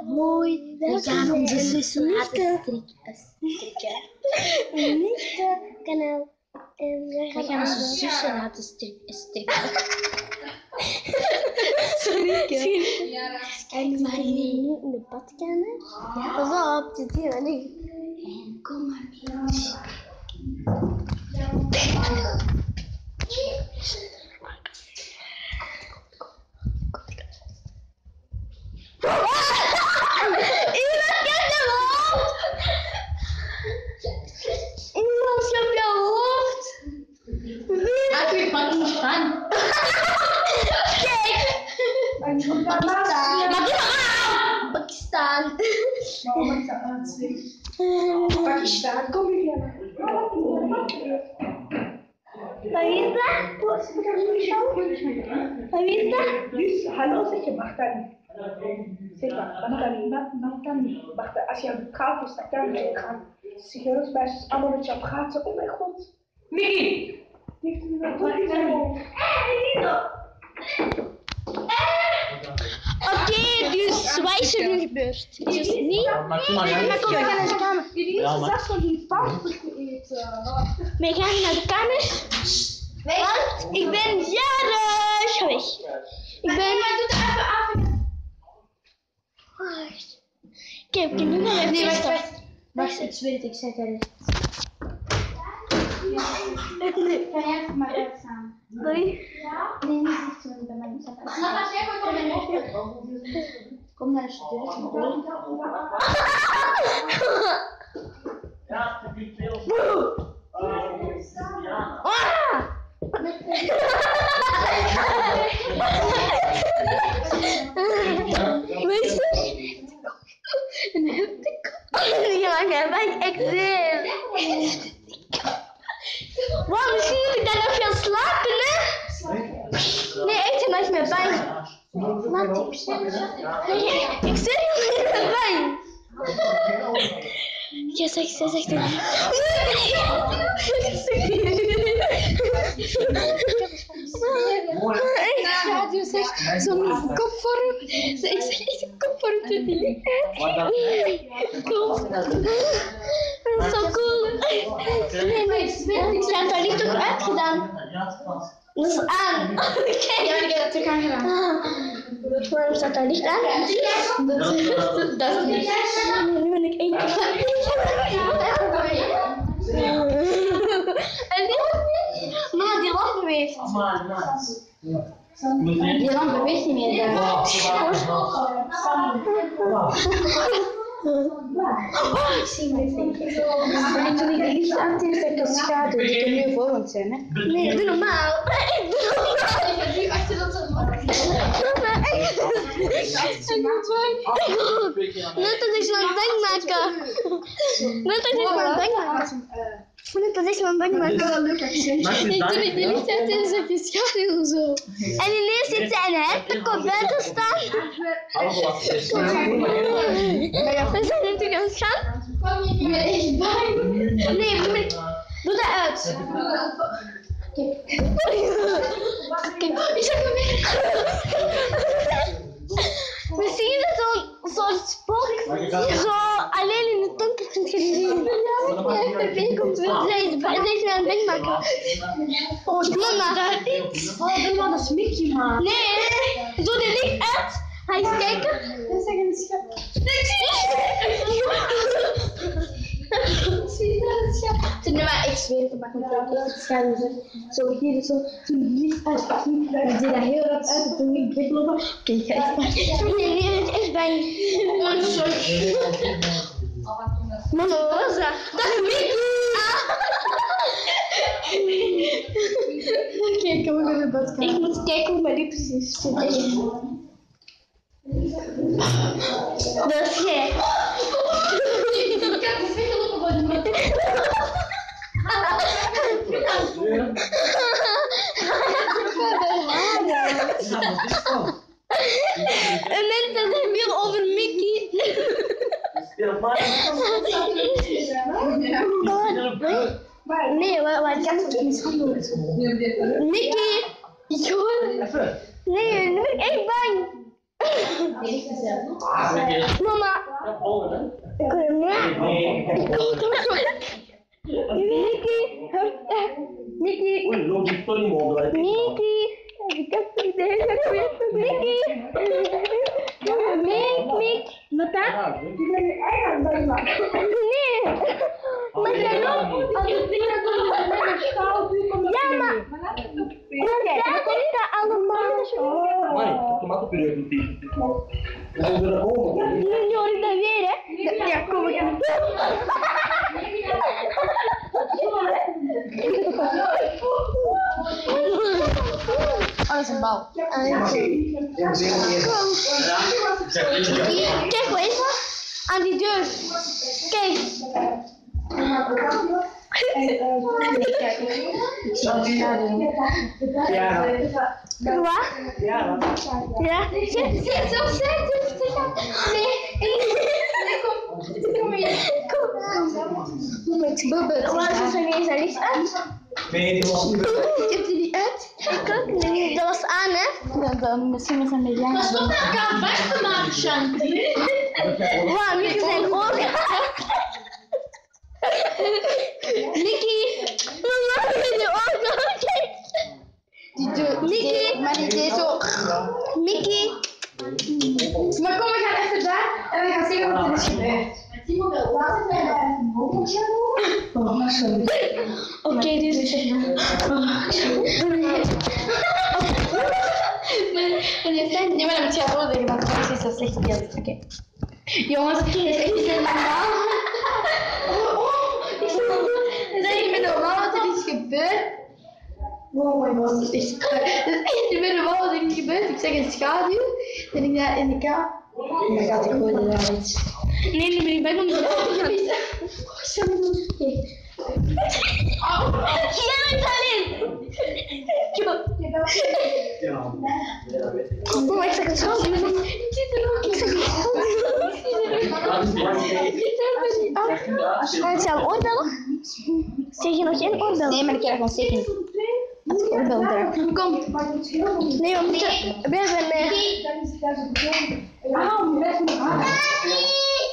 Mooi. We gaan onze zus laten strikken. Kanaal. En We gaan onze zussen laten strikken. Kijk, we zijn nu in de badkamer. Pas op, dit hier en ik. En kom maar mee. Iemand op jouw hoofd. Ik mag niet staan. Kijk. Maar doe normaal. Pakistan. Pakistan, kom hier. Waar is dat? Waar is dat? Dus, hallo zeg je, mag dat niet. Zeg maar, mag dat niet. Als je aan het praten is, dan kan je gaan. Serieus, meisjes, allemaal met jou praten. Oh mijn god. Mickey! Die heeft er wel Oké, dus wat is er nu gebeurd? Is het niet? Maar kom maar, Maar kom, we gaan naar de kamer. Jullie hebben zelfs nog die paprika eten. We gaan naar de kamer. Want ik ben jarig. Ga weg. Ik ben... Maar doe het even af. Wacht. Kijk, ik heb nu nog even... Nee, wacht, ik zweer het, ik zeg het. Ga jij even maar uitgaan. Doei. Nee, niet echt zo bij mij. Kom naar de deur. Weet je? Ja, jij bent extreem. Wow, misschien moet ik dan nog gaan slapen, hè? Nee, echt, je maakt me bang. Wat? Ik zeg je me bang. Je zegt het. Je zegt zo'n kopvorm. Ik zeg echt een kopvorm te doen. Cool. Dat is zo cool. Nee, ik heb daar licht op uitgedaan. Dat is aan. Kijk. Ja, ik heb het terug aangedaan. Waarom staat daar licht aan? Dat is niet. Nu ben ik één keer. En die lamp niet? Mama, die lamp beweegt. Die lamp beweegt niet meer. Ik zie mijn vinger. En toen ik de licht aan deed, dat kan schaduw. Die kan nu vormend zijn, hè? Nee, doe normaal. Ik heb nu achter dat ze Net als ik zo'n bang maken. Net als ik zo'n bang maken. Net als ik zo'n bang maken. Ik doe het niet uit en zet je schaduw zo. En ineens zit zijn hertenkop buiten staan. We zijn natuurlijk aan het gaan. Ik ben echt bang. Nee, doe dat uit. Kijk, ik zeg hem weer. Misschien is het zo'n spook. Zo alleen in het donker kunt je die zien. Zij is aan het ding maken. Oh, mama. Oh, dat is Mickey, man. Nee, doe die licht uit. Ga eens kijken. Dat is echt een schat. Nee, maar ik zweer het, ik maak me echt schaduw. Zo hier, zo, toen het licht uitging, dan deed dat heel rap uit en toen ik weglopen. Oké, ik ga echt bang. Nee, die is echt bang. Oh, sorry. Mama, wat was dat? Dat is Mickey. Oké, kom maar naar de badkamer. Ik moet kijken hoe mijn lippen zitten. Dat is jij. Ik kan het weglopen voor de mat. En mensen zeggen veel over Mickey. Nee, wat kan het mishandeld? Mickey! Ik hoor... Nee, nu ben ik echt bang. Mama. Ik kan hem niet. Mickey. Mickey. Ik heb het idee dat ik weet. Mickey. Mickey. Wat dat? Die ben je eigen aan het maken. Nee. Maar jij loopt. Als het niet dat we met een schaal doen, dan Ja, maar. Dat is dat allemaal. Mãe, tomatenpuree do filho. Nu hoor ik dat weer, hè? Ja, kom ik aan. Oh, dat is een bal. Kijk wel even aan die deur. Kijk. Wat? Ja. Zit zo zet. Kom hier. Kom. Wat is er niet zijn licht uit? Nee, dat was niet. Heb je die uit? Ik ook niet. Dat was aan, hè? Misschien met een beetje. Maar stop met elkaar weg te maken, Chanty. Wauw, Mickey zijn ogen. Mickey. Mama, met je ogen. Kijk. Mickey. Maar die deed zo. Mickey. Maar kom, we gaan even daar en we gaan zien wat er is gebeurd. Oké, dus. Nee, maar dan moet je gewoon zeggen, want het is zo slecht beeld. Oké. Jongens, het is echt niet normaal. Het is echt niet normaal wat er is gebeurd. Oh my god, dat is echt. Het is echt niet meer normaal wat er is gebeurd. Ik zeg een schaduw, en ik daar in de kamer. Dan gaat ik gewoon eruit. Nee, ik ben om de ogen. Jij bent alleen. Oh, ik zeg het zo. Ik zit er ook. Ik zeg het zo. Ga je hem oorbellen? Zeg je nog geen oorbel? Nee, maar ik krijg gewoon zeker niet. Als ik oorbel eraf. Kom. Nee, we moeten... We zijn...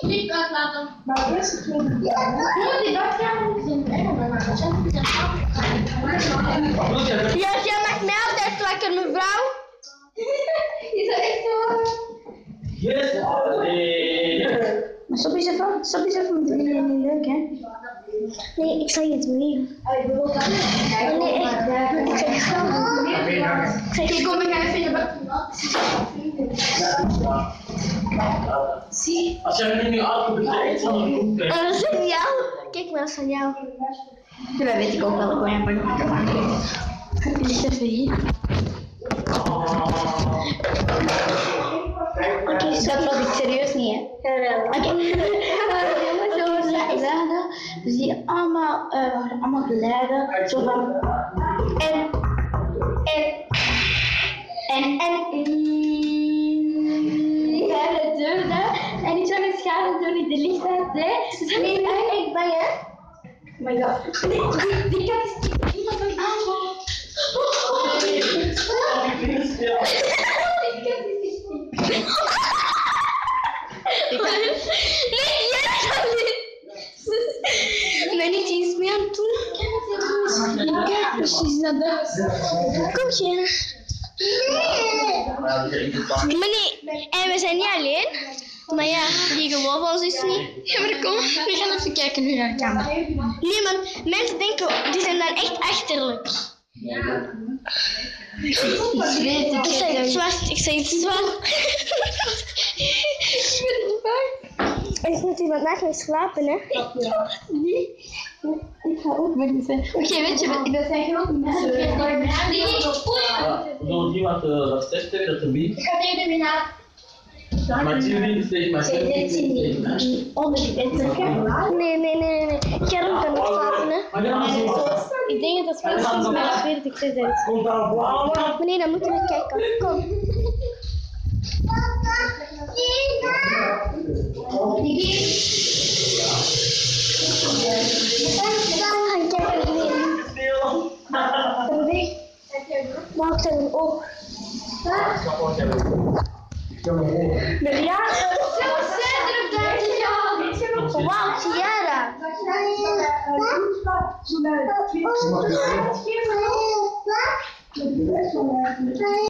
Niet uitlaten. Maar eerst het tweede. Die badkamer is in de Ja, jij maakt mij altijd wakker, mevrouw. Is dat echt zo? Yes! Maar stop eens even, want het is niet leuk, hè? Nee, ik zeg het niet. Nee, echt. Ik zeg het zo. Ik zeg Kom, we gaan even in de bak. Zie. Als jij nu auto bekijkt, dan komt het. dat is van jou. Kijk maar, dat is van jou. Ja, dat weet ik ook wel. Ik word een bak maken. Die ligt even hier. Oké, dat was ik serieus niet, hè? Oké. Dus die allemaal, waren allemaal geleiden. Zo van. En. Bij de deur daar. En ik zag een schade door die de licht uit deed. Dus ik ben eigenlijk bang, hè? Oh my god. Die kat is iemand van aanval. Nee, jij kan niet. Nee, niet eens meer aan het doen. Kijk, precies naar de... Kom, Gina. Maar nee, en we zijn niet alleen. Maar ja, die geloven ons dus niet. Ja, maar kom, we gaan even kijken nu naar de kamer. Nee, man, mensen denken, die zijn dan echt achterlijk. Ik weet het. Ik zeg het zwart, ik zeg het zwart. Ik ben niet bang. Er is net iemand naast mij slapen, hè? Nee. Ik ga ook bang zijn. Oké, weet je wat? Dat zijn grote mensen. Zo iemand dat zegt dat er niet. Ik ga tegen de naam. Maar Jimmy steeds maar Zij zit niet onder die bed. Nee. Kern kan niet slapen, hè? Maar dan is het. Ik denk dat dat veel is, maar ik weet het, ik zeg het. Komt daar een blauwe? Maar nee, dan moeten we kijken. Kom. Gaan kijken weer. Maak er een oog. Wauw, Ciara. Zo'n